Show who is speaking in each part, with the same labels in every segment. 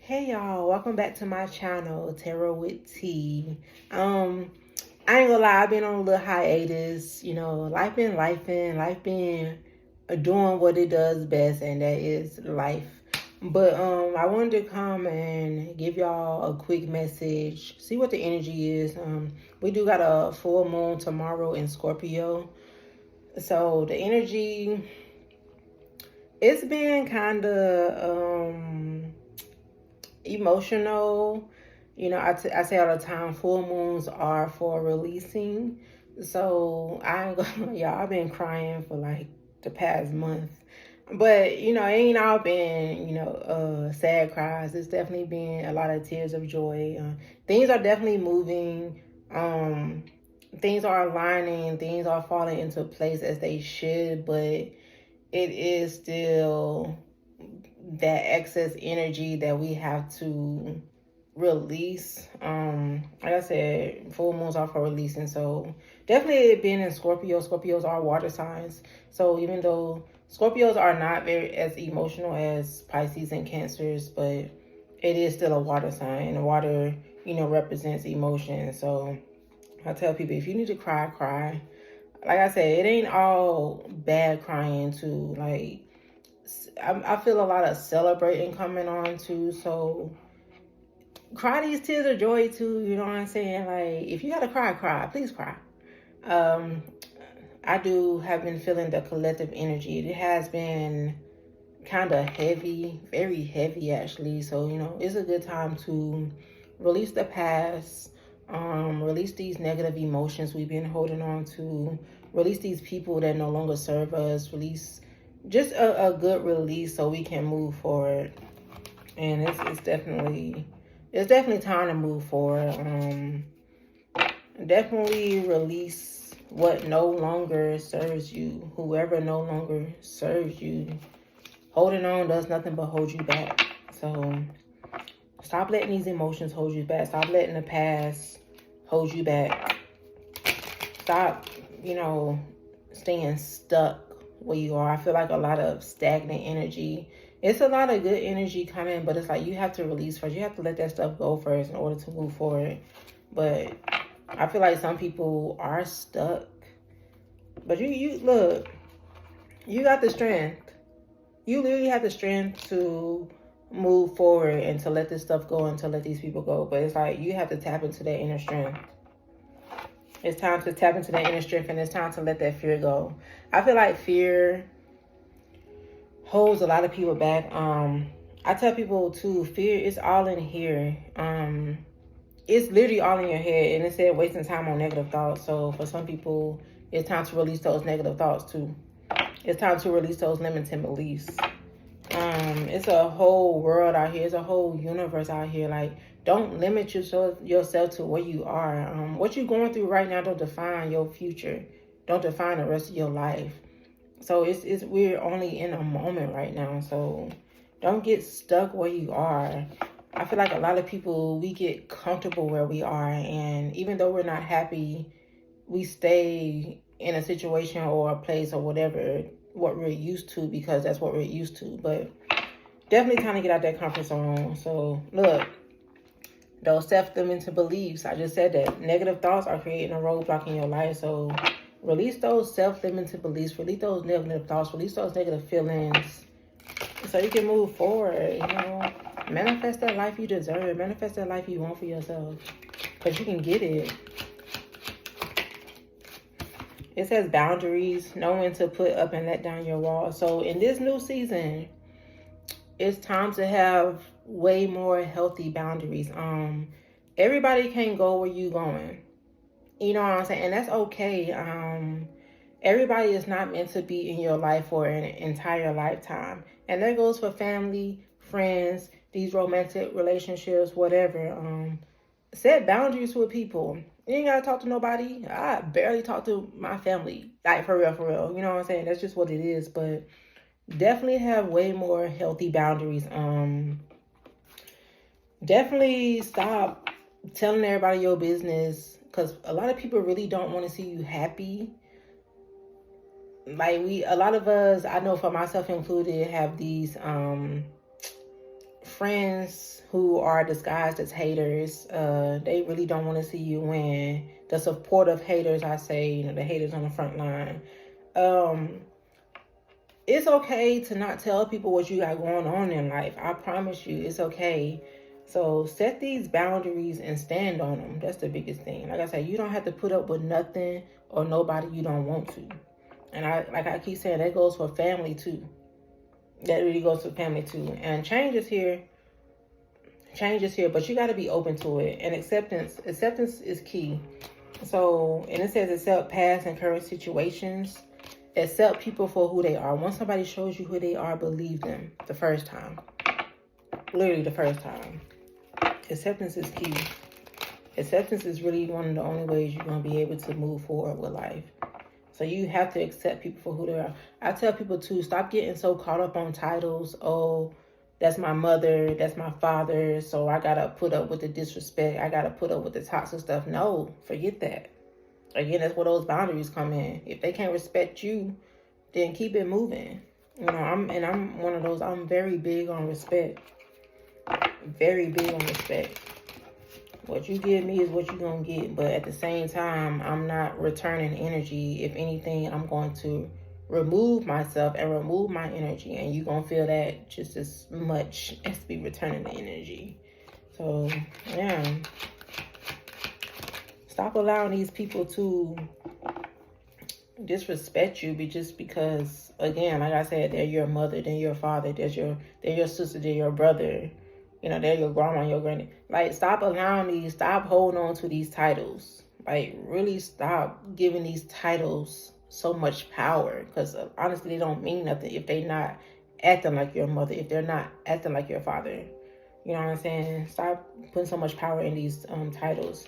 Speaker 1: Hey y'all, welcome back to my channel, Tarot with T. I ain't gonna lie, I've been on a little hiatus. Life been doing what it does best, and that is life. But I wanted to come and give y'all a quick message, see what the energy is. We do got a full moon tomorrow in Scorpio. So the energy, it's been kind of emotional. I say all the time, full moons are for releasing. So I ain't gonna, y'all, I've been crying for like the past month. But it ain't all been sad cries. It's definitely been a lot of tears of joy. Things are definitely moving. Things are aligning. Things are falling into place as they should. But it is still that excess energy that we have to release. Like I said, full moons are for releasing. So definitely being in Scorpio, Scorpios are water signs. So even though Scorpios are not very as emotional as Pisces and Cancers, but it is still a water sign. And water, represents emotion. So I tell people, if you need to cry, cry. Like I said, it ain't all bad crying too. Like, I feel a lot of celebrating coming on too. So cry these tears of joy too. You know what I'm saying? Like, if you gotta cry, cry. Please cry. Um, I do have been feeling the collective energy. It has been kind of heavy, very heavy actually. So it's a good time to release the past, release these negative emotions we've been holding on to, release these people that no longer serve us, release just a good release so we can move forward. And it's definitely time to move forward. Definitely release what no longer serves you. Whoever no longer serves you, holding on does nothing but hold you back. So stop letting these emotions hold you back. Stop letting the past hold you back. Stop, staying stuck where you are. I feel like a lot of stagnant energy. It's a lot of good energy coming, but it's like you have to release first. You have to let that stuff go first in order to move forward. But I feel like some people are stuck. But you look, you got the strength. You literally have the strength to move forward and to let this stuff go and to let these people go. But it's like you have to tap into that inner strength. It's time to tap into that inner strength, and it's time to let that fear go. I feel like fear holds a lot of people back. I tell people too, fear is all in here. It's literally all in your head, and it said wasting time on negative thoughts. So for some people, it's time to release those negative thoughts too. It's time to release those limiting beliefs. It's a whole world out here. It's a whole universe out here. Like, don't limit yourself to where you are. What you're going through right now don't define your future. Don't define the rest of your life. So we're only in a moment right now. So don't get stuck where you are. I feel like a lot of people, we get comfortable where we are, and even though we're not happy, we stay in a situation or a place or whatever, what we're used to, because that's what we're used to. But definitely time to get out that comfort zone. So look, those self-limiting beliefs, I just said that negative thoughts are creating a roadblock in your life. So release those self-limiting beliefs, release those negative thoughts, release those negative feelings, so you can move forward. Manifest that life you deserve, manifest that life you want for yourself, because you can get it. It says boundaries, know when to put up and let down your walls. So in this new season, it's time to have way more healthy boundaries. Everybody can't go where you going. You know what I'm saying? And that's okay. Everybody is not meant to be in your life for an entire lifetime. And that goes for family, friends, these romantic relationships, whatever. Set boundaries with people. You ain't gotta talk to nobody. I barely talk to my family. Like, for real. You know what I'm saying? That's just what it is. But definitely have way more healthy boundaries. Definitely stop telling everybody your business, because a lot of people really don't want to see you happy. Like, a lot of us, I know for myself included, have these friends who are disguised as haters. They really don't want to see you win. The supportive haters, I say, you know, the haters on the front line. It's okay to not tell people what you got going on in life. I promise you, it's okay. So set these boundaries and stand on them. That's the biggest thing. Like I said, you don't have to put up with nothing or nobody you don't want to. And I keep saying, that goes for family too. That really goes for family too. And change is here. Change is here, but you got to be open to it. And acceptance is key. So, and it says accept past and current situations. Accept people for who they are. Once somebody shows you who they are, believe them the first time. Literally the first time. Acceptance is key. Acceptance is really one of the only ways you're going to be able to move forward with life. So you have to accept people for who they are. I tell people too, stop getting so caught up on titles. Oh, that's my mother, that's my father, so I got to put up with the disrespect. I got to put up with the toxic stuff. No, forget that. Again, that's where those boundaries come in. If they can't respect you, then keep it moving. You know, I'm one of those, I'm very big on respect. Very big on respect. What you give me is what you're going to get. But at the same time, I'm not returning energy. If anything, I'm going to remove myself and remove my energy. And you're going to feel that just as much as be returning the energy. So, yeah. Stop allowing these people to disrespect you just because, again, like I said, they're your mother, they're your father, they're your sister, they're your brother. You know, they're your grandma, your granny. Like, stop holding on to these titles. Like, really stop giving these titles so much power. Because, honestly, they don't mean nothing if they're not acting like your mother, if they're not acting like your father. You know what I'm saying? Stop putting so much power in these titles.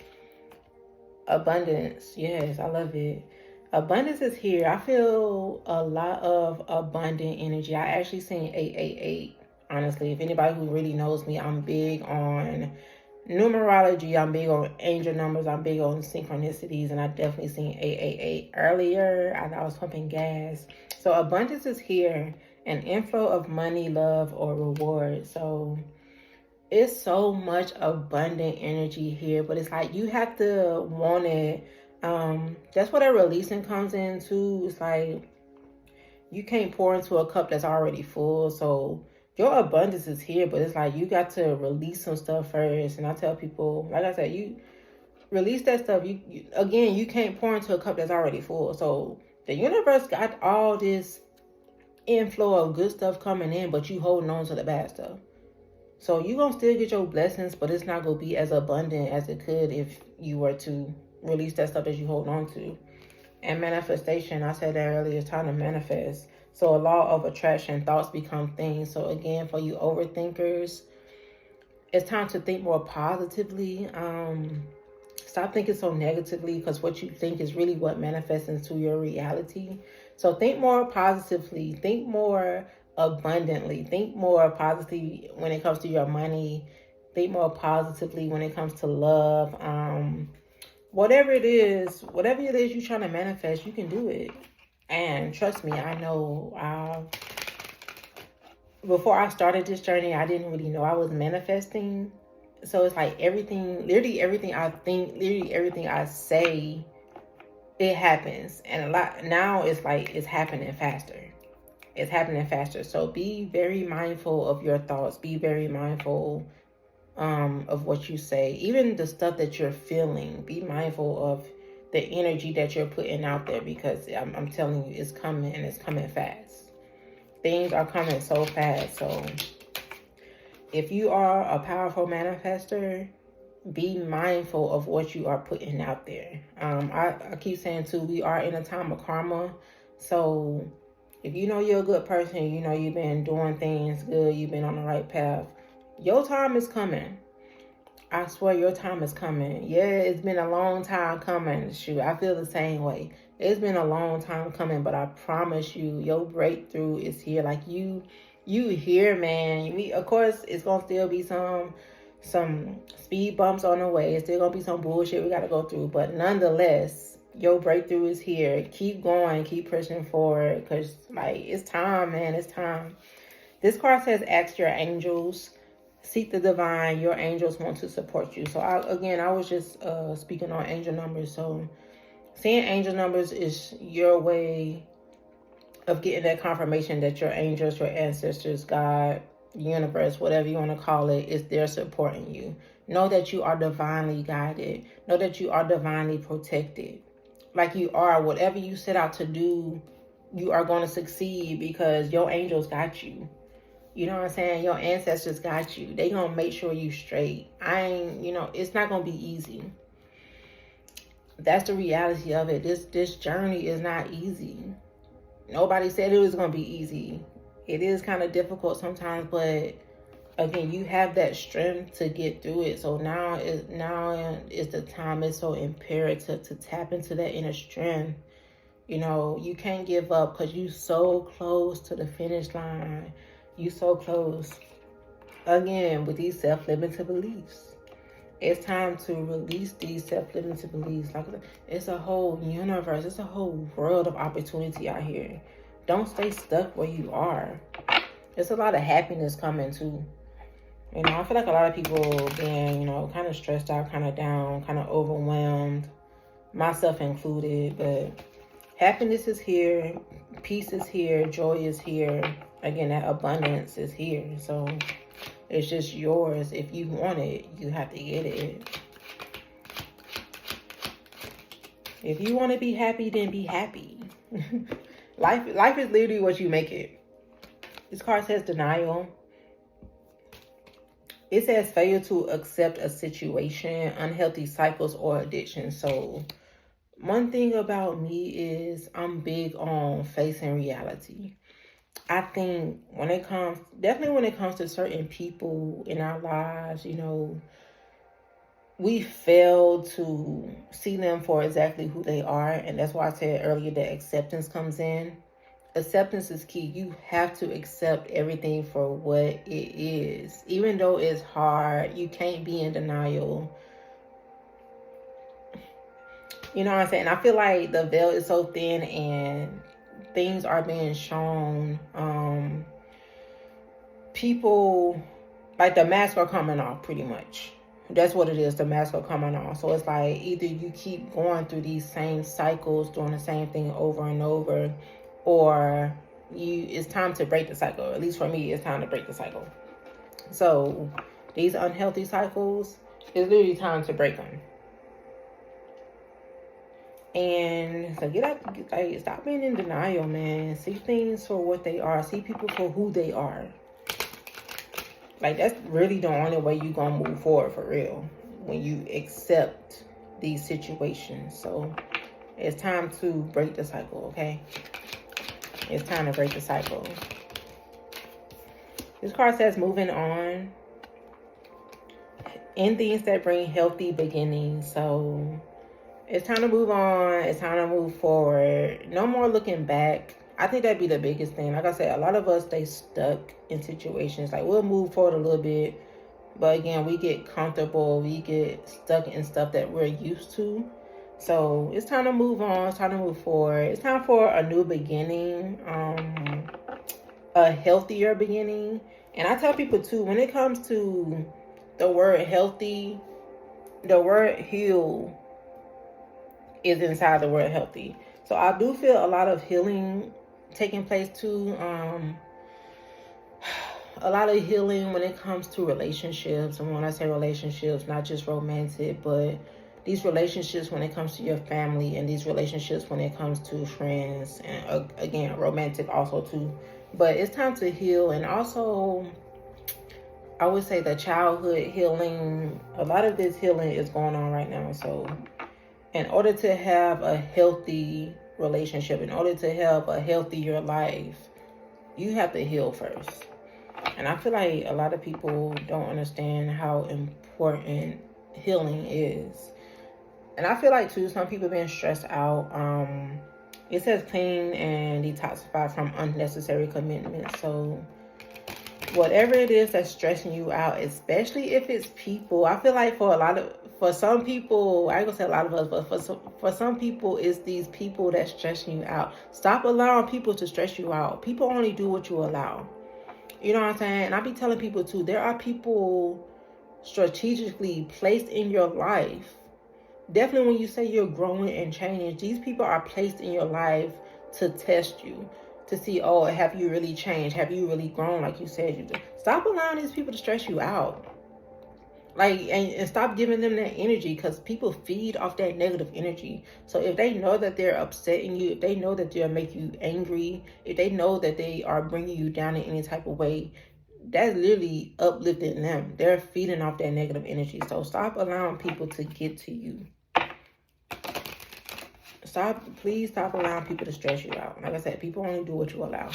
Speaker 1: Abundance. Yes, I love it. Abundance is here. I feel a lot of abundant energy. I actually seen 888. Honestly, if anybody who really knows me, I'm big on numerology. I'm big on angel numbers. I'm big on synchronicities. And I definitely seen 888 earlier. I was pumping gas. So abundance is here. An inflow of money, love, or reward. So it's so much abundant energy here. But it's like you have to want it. That's where that releasing comes in too. It's like you can't pour into a cup that's already full. So your abundance is here, but it's like you got to release some stuff first. And I tell people, like I said, you release that stuff. You can't pour into a cup that's already full. So the universe got all this inflow of good stuff coming in, but you holding on to the bad stuff. So you're going to still get your blessings, but it's not going to be as abundant as it could if you were to release that stuff that you hold on to. And manifestation, I said that earlier, it's time to manifest. So a law of attraction, thoughts become things. So again, for you overthinkers, it's time to think more positively. Stop thinking so negatively, because what you think is really what manifests into your reality. So think more positively, think more abundantly, think more positively when it comes to your money, think more positively when it comes to love. Whatever it is you're trying to manifest, you can do it. And trust me, I know before I started this journey, I didn't really know I was manifesting. So it's like literally everything I think, literally everything I say, it happens. And a lot now it's like it's happening faster. It's happening faster. So be very mindful of your thoughts. Be very mindful of what you say. Even the stuff that you're feeling. Be mindful of the energy that you're putting out there, because I'm telling you, it's coming, and it's coming fast. Things are coming so fast. So if you are a powerful manifester, be mindful of what you are putting out there. I keep saying too, we are in a time of karma. So if you know you're a good person, you know you've been doing things good, you've been on the right path, your time is coming. I swear your time is coming. Yeah, it's been a long time coming. Shoot, I feel the same way. It's been a long time coming, but I promise you, your breakthrough is here. Like you here, man. Of course, it's gonna still be some speed bumps on the way. It's still gonna be some bullshit we gotta go through, but nonetheless, your breakthrough is here. Keep going, keep pushing forward, because like it's time, man. It's time. This card says, ask your angels. Seek the divine. Your angels want to support you. So I was just speaking on angel numbers. So seeing angel numbers is your way of getting that confirmation that your angels, your ancestors, God, universe, whatever you want to call it, is there supporting you. Know that you are divinely guided. Know that you are divinely protected. Like you are, whatever you set out to do, you are going to succeed because your angels got you. You know what I'm saying? Your ancestors got you. They gonna make sure you straight. It's not gonna be easy. That's the reality of it. This journey is not easy. Nobody said it was gonna be easy. It is kind of difficult sometimes, but again, you have that strength to get through it. So now is the time. It's so imperative to tap into that inner strength. You can't give up because you so close to the finish line. You so close. Again, with these self-limiting beliefs, it's time to release these self-limiting beliefs. Like, it's a whole universe. It's a whole world of opportunity out here. Don't stay stuck where you are. There's a lot of happiness coming too. I feel like a lot of people being, kind of stressed out, kind of down, kind of overwhelmed, myself included. But happiness is here. Peace is here. Joy is here. Again, that abundance is here. So it's just yours. If you want it, you have to get it. If you want to be happy, then be happy. Life is literally what you make it. This card says denial. It says failure to accept a situation, unhealthy cycles, or addiction. So one thing about me is I'm big on facing reality. I think when it comes to certain people in our lives, we fail to see them for exactly who they are. And that's why I said earlier that acceptance comes in. Acceptance is key. You have to accept everything for what it is. Even though it's hard, you can't be in denial. You know what I'm saying? I feel like the veil is so thin and things are being shown. People, like, the masks are coming off pretty much. That's what it is. The masks are coming off. So it's like either you keep going through these same cycles, doing the same thing over and over, or it's time to break the cycle. At least for me, it's time to break the cycle. So these unhealthy cycles, it's literally time to break them. And so stop being in denial, man. See things for what they are. See people for who they are. Like, that's really the only way you're going to move forward for real. When you accept these situations. So it's time to break the cycle, okay? It's time to break the cycle. This card says moving on. In things that bring healthy beginnings. So it's time to move on. It's time to move forward. No more looking back. I think that'd be the biggest thing. Like I said, a lot of us stay stuck in situations. Like, we'll move forward a little bit, but again, we get comfortable. We get stuck in stuff that we're used to. So it's time to move on. It's time to move forward. It's time for a new beginning, a healthier beginning. And I tell people too, when it comes to the word healthy, the word heal is inside the word healthy. So I do feel a lot of healing taking place too. A lot of healing when it comes to relationships. And when I say relationships, not just romantic, but these relationships when it comes to your family, and these relationships when it comes to friends, and again, romantic also too. But it's time to heal. And also, I would say the childhood healing, a lot of this healing is going on right now. So in order to have a healthy relationship, in order to have a healthier life, you have to heal first. And I feel like a lot of people don't understand how important healing is. And I feel like too, some people being stressed out. It says clean and detoxify from unnecessary commitments. So whatever it is that's stressing you out, especially if it's people, I feel like for some people, I ain't gonna say a lot of us, but for some people, it's these people that's stressing you out. Stop allowing people to stress you out. People only do what you allow. You know what I'm saying? And I be telling people too, there are people strategically placed in your life. Definitely when you say you're growing and changing, these people are placed in your life to test you, to see, oh, have you really changed? Have you really grown like you said you do? Stop allowing these people to stress you out. Like, and stop giving them that energy, because people feed off that negative energy. So if they know that they're upsetting you, if they know that they'll make you angry, if they know that they are bringing you down in any type of way, that's literally uplifting them. They're feeding off that negative energy. So stop allowing people to get to you. Please stop allowing people to stress you out. Like I said, people only do what you allow.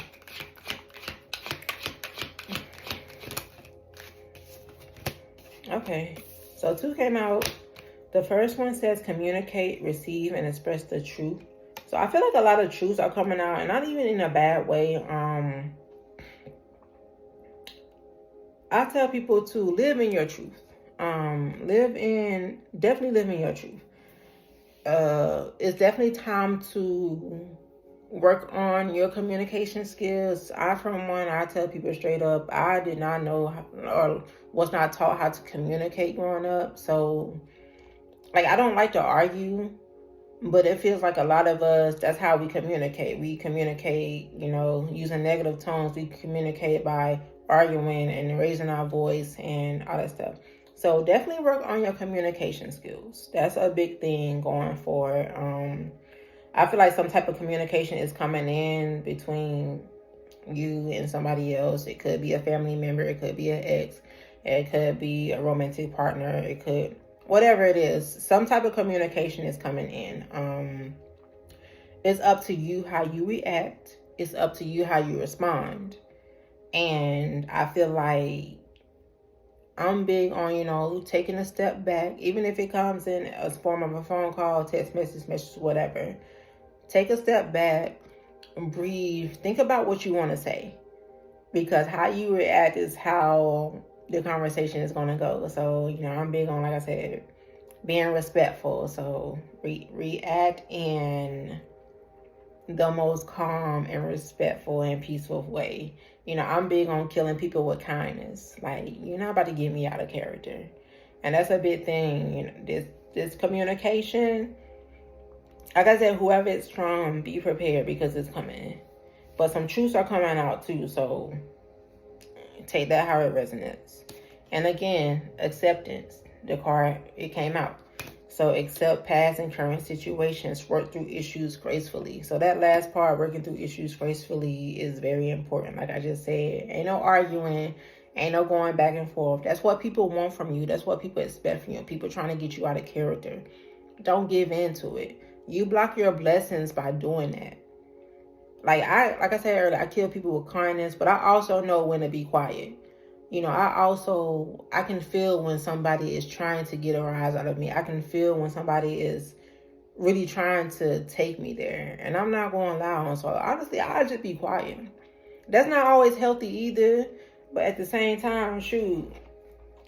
Speaker 1: Okay, so 2 came out. The first one says communicate, receive, and express the truth. So I feel like a lot of truths are coming out, and not even in a bad way. I tell people to live in your truth. Definitely live in your truth. It's definitely time to work on your communication skills. I tell people straight up, I did not know or was not taught how to communicate growing up. So, like, I don't like to argue, but it feels like a lot of us, that's how we communicate. We communicate, using negative tones. We communicate by arguing and raising our voice and all that stuff. So definitely work on your communication skills. That's a big thing going forward. I feel like some type of communication is coming in between you and somebody else. It could be a family member. It could be an ex. It could be a romantic partner. It could, whatever it is, some type of communication is coming in. It's up to you how you react. It's up to you how you respond. And I feel like I'm big on, taking a step back, even if it comes in a form of a phone call, text message, whatever. Take a step back, breathe, think about what you want to say, because how you react is how the conversation is going to go. So, I'm big on, like I said, being respectful. So react in the most calm and respectful and peaceful way. I'm big on killing people with kindness. Like, you're not about to get me out of character. And that's a big thing. This communication, like I said, whoever it's from, be prepared, because it's coming. But some truths are coming out too. So take that how it resonates. And again, acceptance. The card, it came out. So accept past and current situations, work through issues gracefully. So that last part, working through issues gracefully, is very important. Like I just said, ain't no arguing, ain't no going back and forth. That's what people want from you. That's what people expect from you. People trying to get you out of character. Don't give in to it. You block your blessings by doing that. Like I said earlier, I kill people with kindness, but I also know when to be quiet. I can feel when somebody is trying to get a rise out of me. I can feel when somebody is really trying to take me there, and I'm not going loud. So honestly, I'll just be quiet. That's not always healthy either, but at the same time, shoot,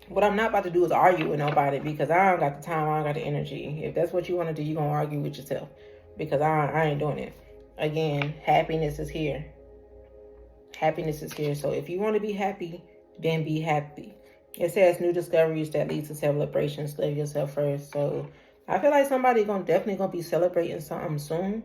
Speaker 1: what I'm not about to do is argue with nobody, because I don't got the time, I don't got the energy. If that's what you want to do, you're going to argue with yourself, because I ain't doing it. Again, happiness is here. Happiness is here. So if you want to be happy, then be happy. It says new discoveries that lead to celebrations. Love yourself first. So I feel like somebody definitely gonna be celebrating something soon.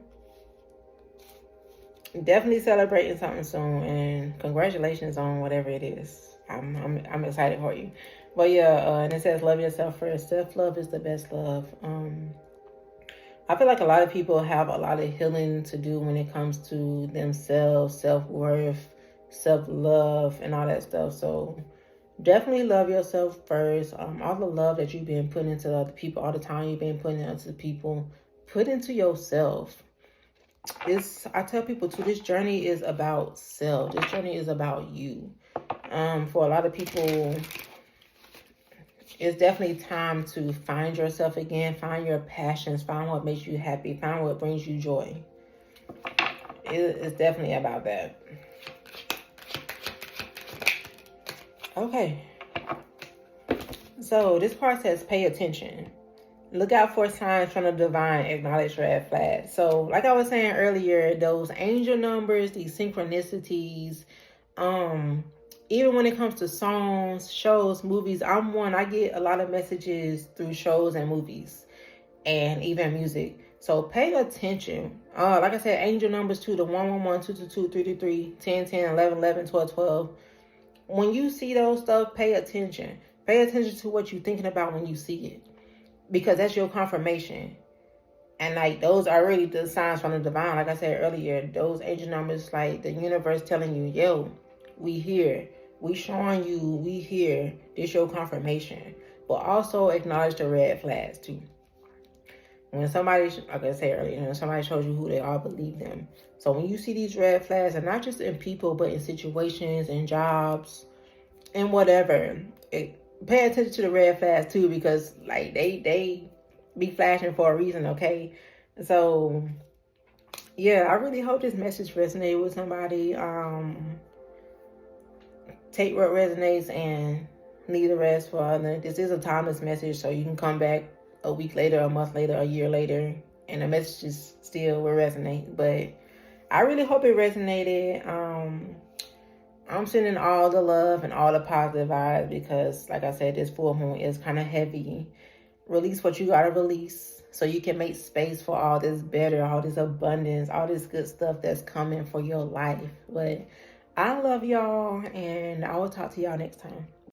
Speaker 1: Definitely celebrating something soon, and congratulations on whatever it is. I'm excited for you. But yeah, and it says love yourself first. Self-love is the best love. I feel like a lot of people have a lot of healing to do when it comes to themselves, self-worth, self-love, and all that stuff. So definitely love yourself first. All the love that you've been putting into other people, all the time you've been putting into people, put into yourself. I tell people too, this journey is about self. This journey is about you. For a lot of people, it's definitely time to find yourself again, find your passions, find what makes you happy, find what brings you joy. It's definitely about that. Okay. So this part says pay attention. Look out for signs from the divine. Acknowledge red flags. So like I was saying earlier, those angel numbers, these synchronicities, even when it comes to songs, shows, movies, I get a lot of messages through shows and movies and even music. So pay attention. Like I said, angel numbers too, the 111, 222, 333, 10, 10, 11, 11, 12, 12. When you see those stuff, pay attention. Pay attention to what you're thinking about when you see it, because that's your confirmation. And like, those are really the signs from the divine. Like I said earlier, those angel numbers, like the universe telling you, yo, we here. We showing you we here. This your confirmation. But also acknowledge the red flags too. When somebody, like I said earlier, when somebody shows you who they are, believe them. So when you see these red flags, and not just in people, but in situations and jobs and whatever, pay attention to the red flags too, because like they be flashing for a reason, okay? So yeah, I really hope this message resonated with somebody. Take what resonates and leave the rest for other. This is a timeless message, so you can come back a week later, a month later, a year later, and the messages still will resonate. But I really hope it resonated. I'm sending all the love and all the positive vibes, because like I said, this full moon is kind of heavy. Release what you gotta release so you can make space for all this better, all this abundance, all this good stuff that's coming for your life. But I love y'all, and I will talk to y'all next time.